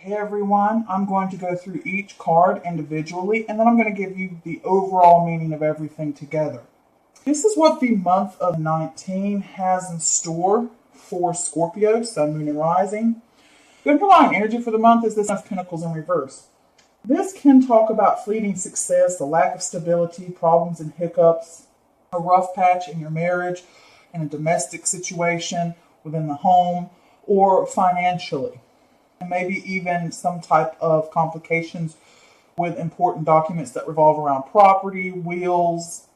Hey everyone, I'm going to go through each card individually and then I'm going to give you the overall meaning of everything together. This is what the month of 19 has in store for Scorpio, Sun, Moon, and Rising. The underlying energy for the month is this Ten of Pentacles in reverse. This can talk about fleeting success, a lack of stability, problems and hiccups, a rough patch in your marriage, in a domestic situation, within the home, or financially. And maybe even some type of complications with important documents that revolve around property, wills,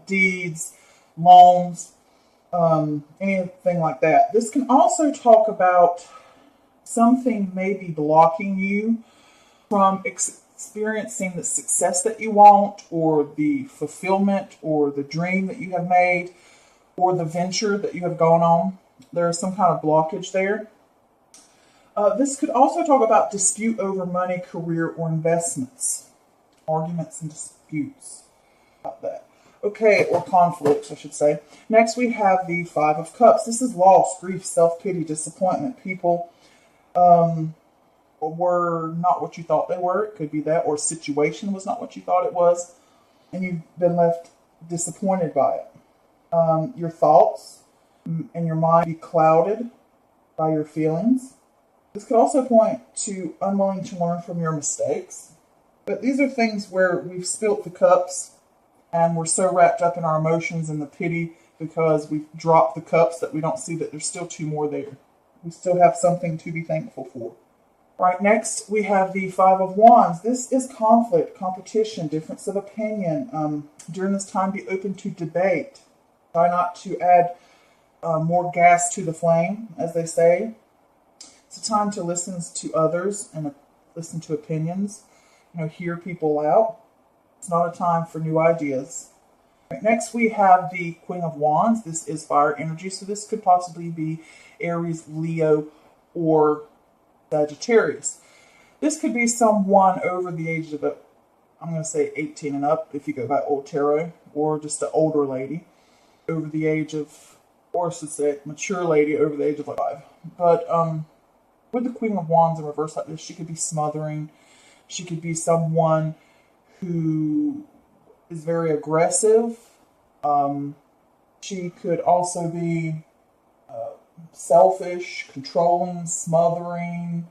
deeds, loans, anything like that. This can also talk about something maybe blocking you from experiencing the success that you want, or the fulfillment, or the dream that you have made, or the venture that you have gone on. There is some kind of blockage there. This could also talk about dispute over money, career, or investments. Arguments and disputes about that. Okay, or conflicts, I should say. Next, we have the Five of Cups. This is loss, grief, self-pity, disappointment. People were not what you thought they were. It could be that. Or situation was not what you thought it was. And you've been left disappointed by it. Your thoughts and your mind be clouded by your feelings. This could also point to unwilling to learn from your mistakes. But these are things where we've spilt the cups and we're so wrapped up in our emotions and the pity because we've dropped the cups that we don't see that there's still two more there. We still have something to be thankful for. All right, next we have the Five of Wands. This is conflict, competition, difference of opinion. During this time, be open to debate. Try not to add more gas to the flame, as they say. It's a time to listen to others and listen to opinions. Hear people out. It's not a time for new ideas. Right, next we have the Queen of Wands. This is fire energy, so this could possibly be Aries, Leo, or Sagittarius. This could be someone over the age of, I'm going to say 18 and up, if you go by old tarot, or just an older lady over the age of, or I should say mature lady over the age of 5. But with the Queen of Wands in reverse like this, she could be smothering. She could be someone who is very aggressive. She could also be selfish, controlling, smothering,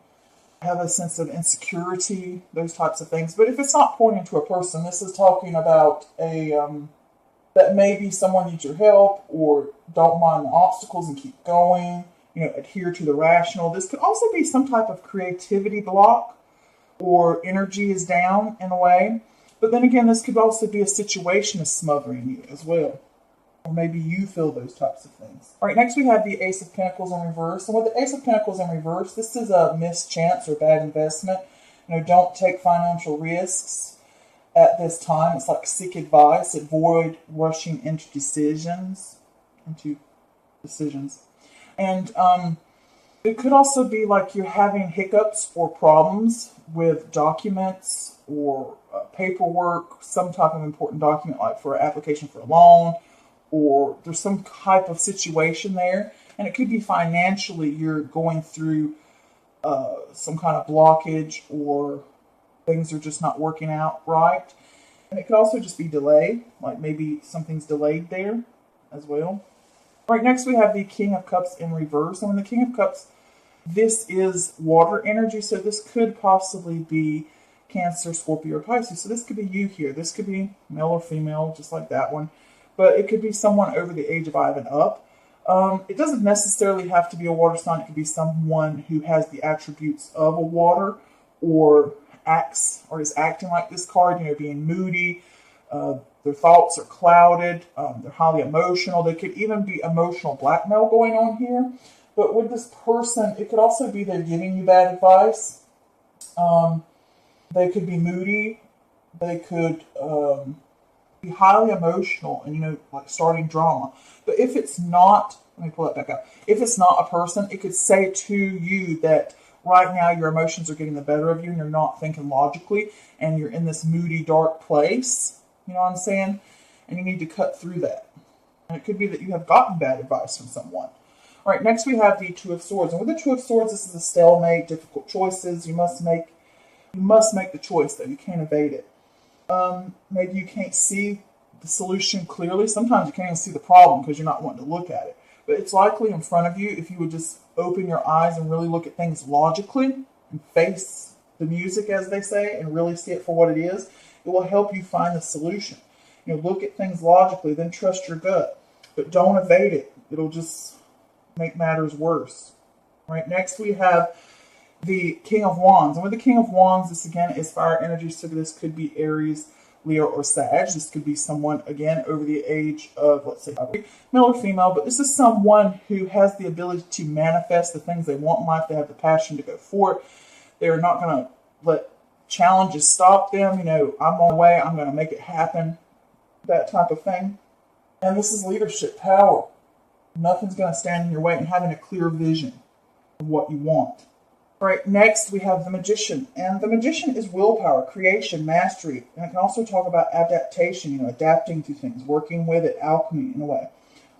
have a sense of insecurity, those types of things. But if it's not pointing to a person, this is talking about that maybe someone needs your help, or don't mind the obstacles and keep going. Adhere to the rational. This could also be some type of creativity block, or energy is down in a way. But then again, this could also be a situation is smothering you as well. Or maybe you feel those types of things. All right, next we have the Ace of Pentacles in reverse. And with the Ace of Pentacles in reverse, this is a missed chance or bad investment. Don't take financial risks at this time. It's like seek advice. Avoid rushing into decisions. And it could also be like you're having hiccups or problems with documents or paperwork, some type of important document, like for an application for a loan, or there's some type of situation there. And it could be financially you're going through some kind of blockage, or things are just not working out right. And it could also just be delay, like maybe something's delayed there as well. All right, next we have the King of Cups in reverse. And when the King of Cups, this is water energy, so this could possibly be Cancer, Scorpio, or Pisces. So this could be you here. This could be male or female, just like that one. But it could be someone over the age of 5 and up. It doesn't necessarily have to be a water sign. It could be someone who has the attributes of a water, or acts or is acting like this card, being moody. Their thoughts are clouded. They're highly emotional. There could even be emotional blackmail going on here. But with this person, it could also be they're giving you bad advice. They could be moody. They could be highly emotional and, like starting drama. But if it's not, let me pull that back up. If it's not a person, it could say to you that right now your emotions are getting the better of you and you're not thinking logically and you're in this moody, dark place. You know what I'm saying? And you need to cut through that. And it could be that you have gotten bad advice from someone. All right, next we have the Two of Swords. And with the Two of Swords, this is a stalemate, difficult choices. You must make the choice, though. You can't evade it. Maybe you can't see the solution clearly. Sometimes you can't even see the problem because you're not wanting to look at it. But it's likely in front of you if you would just open your eyes and really look at things logically and face the music, as they say, and really see it for what it is. It will help you find the solution. Look at things logically, then trust your gut. But don't evade it. It'll just make matters worse. All right, next we have the King of Wands. And with the King of Wands, this again is fire energy, so this could be Aries, Leo, or Sag. This could be someone, again, over the age of, let's say, male or female, but this is someone who has the ability to manifest the things they want in life. They have the passion to go for it. They're not going to let challenges stop them. I'm on my way, I'm going to make it happen, that type of thing. And this is leadership, power. Nothing's going to stand in your way, and having a clear vision of what you want. All right, next we have the Magician. And the Magician is willpower, creation, mastery. And it can also talk about adaptation, adapting to things, working with it, alchemy in a way.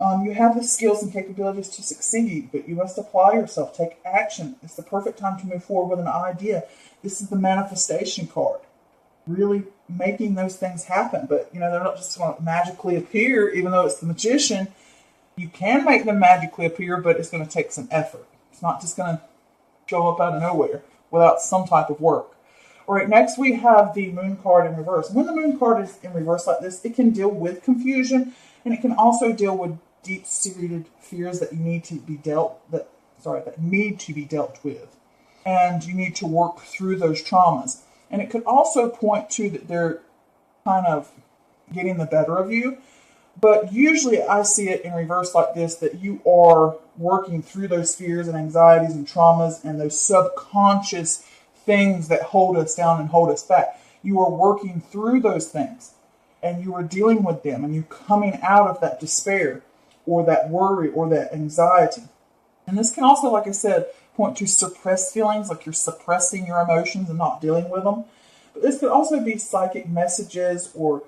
You have the skills and capabilities to succeed, but you must apply yourself, take action. It's the perfect time to move forward with an idea. This is the manifestation card. Really making those things happen. But, they're not just going to magically appear, even though it's the Magician. You can make them magically appear, but it's going to take some effort. It's not just going to show up out of nowhere without some type of work. All right, next we have the Moon card in reverse. When the Moon card is in reverse like this, it can deal with confusion, and it can also deal with deep-seated fears that need to be dealt with. And you need to work through those traumas. And it could also point to that they're kind of getting the better of you. But usually I see it in reverse like this, that you are working through those fears and anxieties and traumas and those subconscious things that hold us down and hold us back. You are working through those things and you are dealing with them and you're coming out of that despair or that worry or that anxiety. And this can also, like I said, point to suppressed feelings, like you're suppressing your emotions and not dealing with them. But this could also be psychic messages or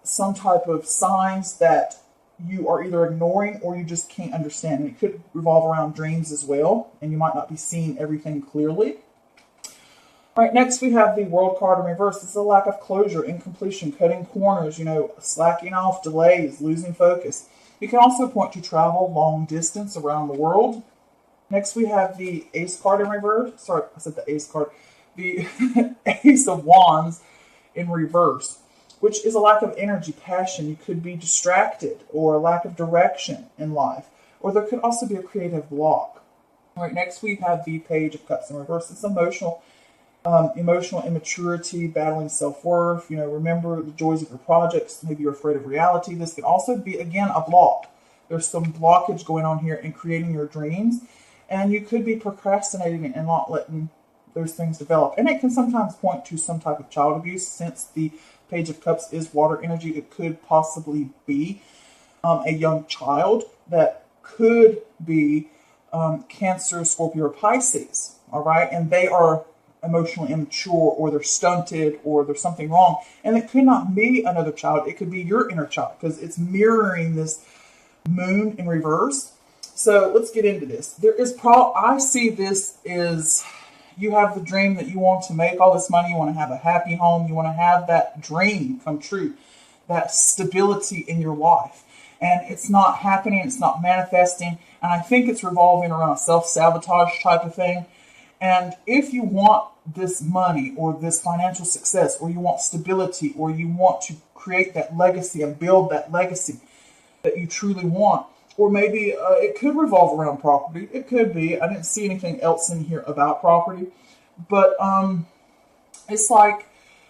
some type of signs that you are either ignoring or you just can't understand. And it could revolve around dreams as well, and you might not be seeing everything clearly. All right, next we have the World card in reverse. This is a lack of closure, incompletion, cutting corners, slacking off, delays, losing focus. It can also point to travel long distance around the world. Next we have the Ace card in reverse. Sorry, I said the Ace card. The Ace of Wands in reverse, which is a lack of energy, passion. You could be distracted or a lack of direction in life. Or there could also be a creative block. All right, next we have the Page of Cups in reverse. It's emotional immaturity, battling self-worth. Remember the joys of your projects. Maybe you're afraid of reality. This could also be, again, a block. There's some blockage going on here in creating your dreams. And you could be procrastinating and not letting those things develop. And it can sometimes point to some type of child abuse. Since the Page of Cups is water energy, it could possibly be a young child that could be Cancer, Scorpio, or Pisces. All right, and they are emotionally immature, or they're stunted, or there's something wrong. And it could not be another child. It could be your inner child because it's mirroring this Moon in reverse. So let's get into this. I see this is you have the dream that you want to make all this money. You want to have a happy home. You want to have that dream come true, that stability in your life. And it's not happening. It's not manifesting. And I think it's revolving around a self-sabotage type of thing. And if you want this money or this financial success, or you want stability, or you want to create that legacy and build that legacy that you truly want, or maybe it could revolve around property. It could be. I didn't see anything else in here about property. But it's like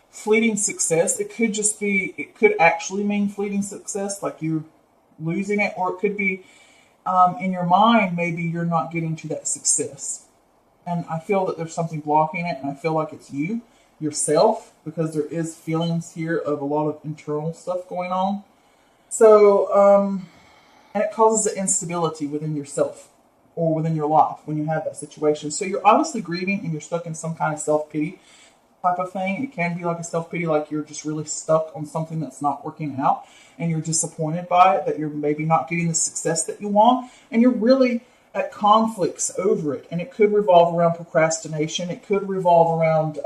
fleeting success. It could actually mean fleeting success, like you're losing it. Or it could be in your mind, maybe you're not getting to that success. And I feel that there's something blocking it. And I feel like it's yourself, because there is feelings here of a lot of internal stuff going on. So, and it causes an instability within yourself or within your life when you have that situation. So you're obviously grieving and you're stuck in some kind of self-pity type of thing. It can be like a self-pity, like you're just really stuck on something that's not working out and you're disappointed by it, that you're maybe not getting the success that you want. And you're really at conflicts over it. And it could revolve around procrastination. It could revolve around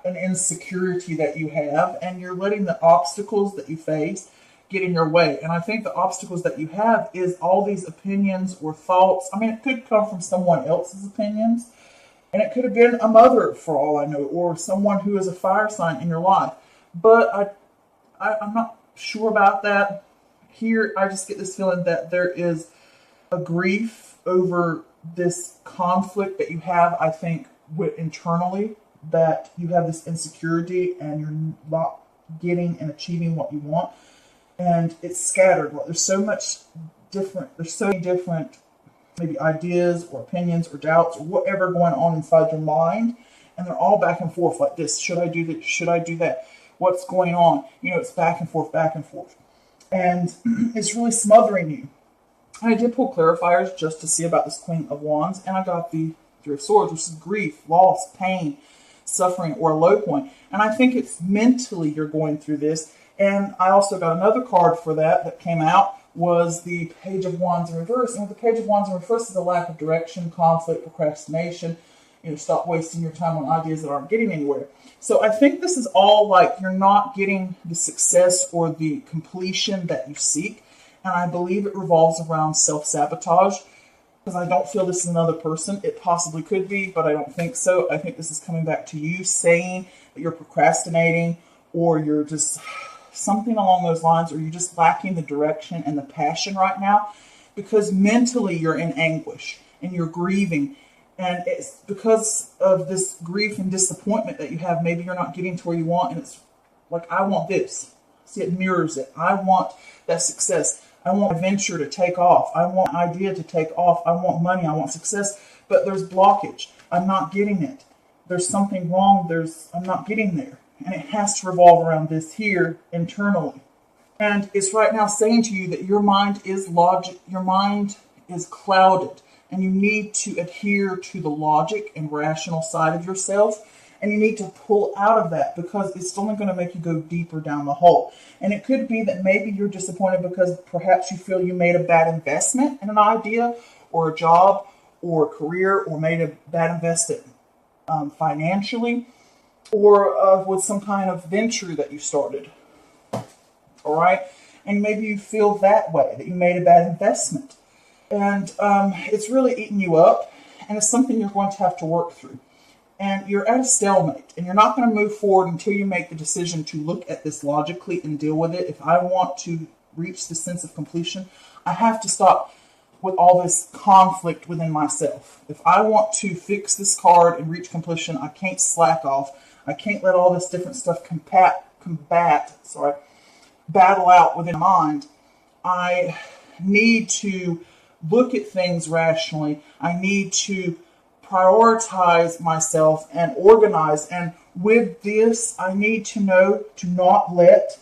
an insecurity that you have, and you're letting the obstacles that you face get in your way. And I think the obstacles that you have is all these opinions or thoughts. I mean, it could come from someone else's opinions, and it could have been a mother, for all I know, or someone who is a fire sign in your life. But I'm not sure about that. Here, I just get this feeling that there is a grief over this conflict that you have, I think, internally, that you have this insecurity and you're not getting and achieving what you want. And it's scattered. There's so many different maybe ideas or opinions or doubts or whatever going on inside your mind. And they're all back and forth like this. Should I do this? Should I do that? What's going on? It's back and forth, back and forth. And it's really smothering you. And I did pull clarifiers just to see about this Queen of Wands. And I got the Three of Swords, which is grief, loss, pain, suffering, or a low point. And I think it's mentally you're going through this. And I also got another card for that came out, was the Page of Wands in reverse. And with the Page of Wands in reverse is a lack of direction, conflict, procrastination. Stop wasting your time on ideas that aren't getting anywhere. So I think this is all like you're not getting the success or the completion that you seek. And I believe it revolves around self-sabotage, because I don't feel this is another person. It possibly could be, but I don't think so. I think this is coming back to you saying that you're procrastinating, or you're just something along those lines, or you're just lacking the direction and the passion right now, because mentally you're in anguish and you're grieving. And it's because of this grief and disappointment that you have. Maybe you're not getting to where you want, and it's like, I want this. See, it mirrors it. I want that success. I want a venture to take off. I want an idea to take off. I want money. I want success. But there's blockage. I'm not getting it. There's something wrong. I'm not getting there. And it has to revolve around this here internally. And it's right now saying to you that your mind is logic. Your mind is clouded. And you need to adhere to the logic and rational side of yourself. And you need to pull out of that, because it's only going to make you go deeper down the hole. And it could be that maybe you're disappointed because perhaps you feel you made a bad investment in an idea or a job or a career, or made a bad investment financially, or with some kind of venture that you started. All right? And maybe you feel that way, that you made a bad investment. And it's really eating you up, and it's something you're going to have to work through. And you're at a stalemate, and you're not going to move forward until you make the decision to look at this logically and deal with it. If I want to reach the sense of completion, I have to stop with all this conflict within myself. If I want to fix this card and reach completion, I can't slack off. I can't let all this different stuff battle out within my mind. I need to look at things rationally. I need to prioritize myself and organize. And with this, I need to know to not let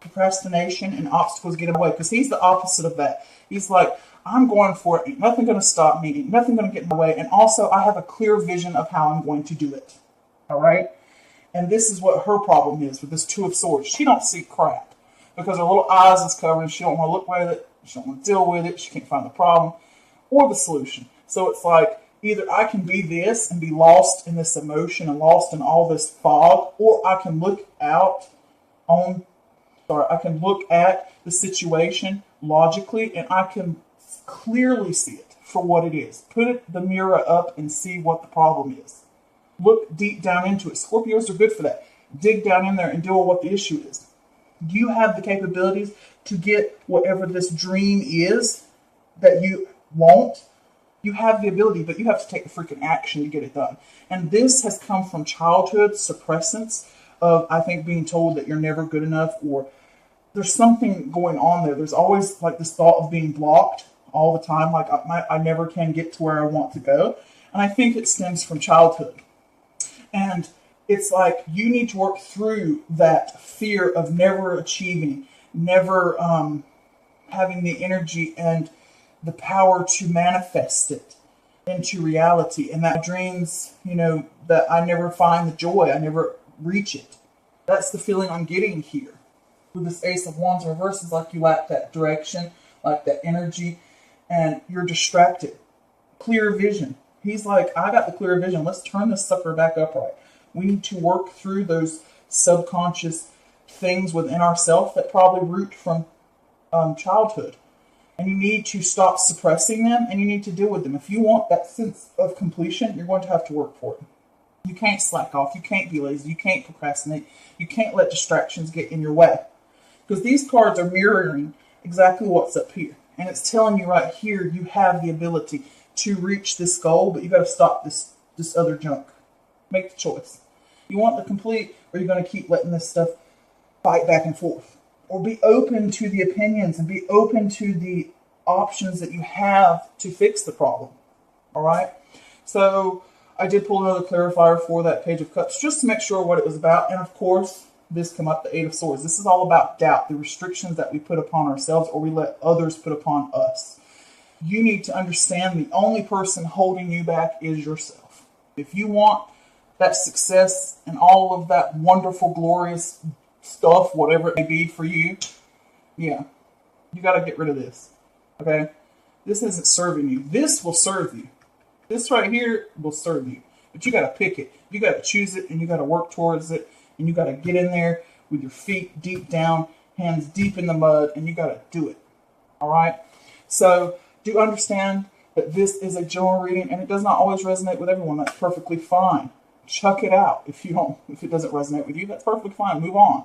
procrastination and obstacles get in the way, because he's the opposite of that. He's like, I'm going for it. Ain't nothing going to stop me. Ain't nothing going to get in my way. And also, I have a clear vision of how I'm going to do it. All right? And this is what her problem is with this Two of Swords. She don't see crap, because her little eyes is covered, and she don't want to look with it. She don't want to deal with it. She can't find the problem or the solution. So it's like, either I can be this and be lost in this emotion and lost in all this fog, or I can look at the situation logically, and I can clearly see it for what it is. Put the mirror up and see what the problem is. Look deep down into it. Scorpios are good for that. Dig down in there and deal with what the issue is. Do you have the capabilities to get whatever this dream is that you want? You have the ability, but you have to take the freaking action to get it done. And this has come from childhood suppressants of, I think, being told that you're never good enough, or there's something going on there. There's always like this thought of being blocked all the time. Like I never can get to where I want to go. And I think it stems from childhood. And it's like you need to work through that fear of never achieving, never having the energy and the power to manifest it into reality. And that dreams, that I never find the joy, I never reach it. That's the feeling I'm getting here. With this Ace of Wands reverse, is like you lack that direction, like that energy. and you're distracted. Clear vision. He's like, I got the clear vision. Let's turn this sucker back upright. We need to work through those subconscious things within ourselves that probably root from childhood. And you need to stop suppressing them, and you need to deal with them. If you want that sense of completion, you're going to have to work for it. You can't slack off. You can't be lazy. You can't procrastinate. You can't let distractions get in your way. Because these cards are mirroring exactly what's up here. And it's telling you right here, you have the ability to reach this goal, but you got to stop this other junk. Make the choice. You want the complete, or you're going to keep letting this stuff fight back and forth. Or be open to the opinions and be open to the options that you have to fix the problem. All right? So I did pull another clarifier for that Page of Cups just to make sure what it was about. And of course, this come up, the Eight of Swords. This is all about doubt, the restrictions that we put upon ourselves or we let others put upon us. You need to understand the only person holding you back is yourself. If you want that success and all of that wonderful, glorious stuff, whatever it may be for you, yeah, you got to get rid of this. Okay? This isn't serving you. This will serve you. This right here will serve you. But you got to pick it. You got to choose it, and you got to work towards it, and you got to get in there with your feet deep down, hands deep in the mud, and you got to do it. All right? So do understand that this is a general reading, and it does not always resonate with everyone. That's perfectly fine. Chuck it out. If it doesn't resonate with you, that's perfectly fine. Move on.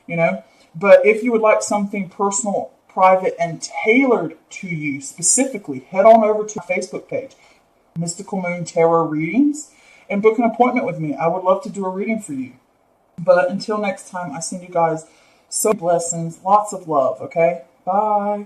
You know? But if you would like something personal, private, and tailored to you specifically, head on over to my Facebook page, Mystical Moon Tarot Readings, and book an appointment with me. I would love to do a reading for you. But until next time, I send you guys so blessings, lots of love, okay? Bye.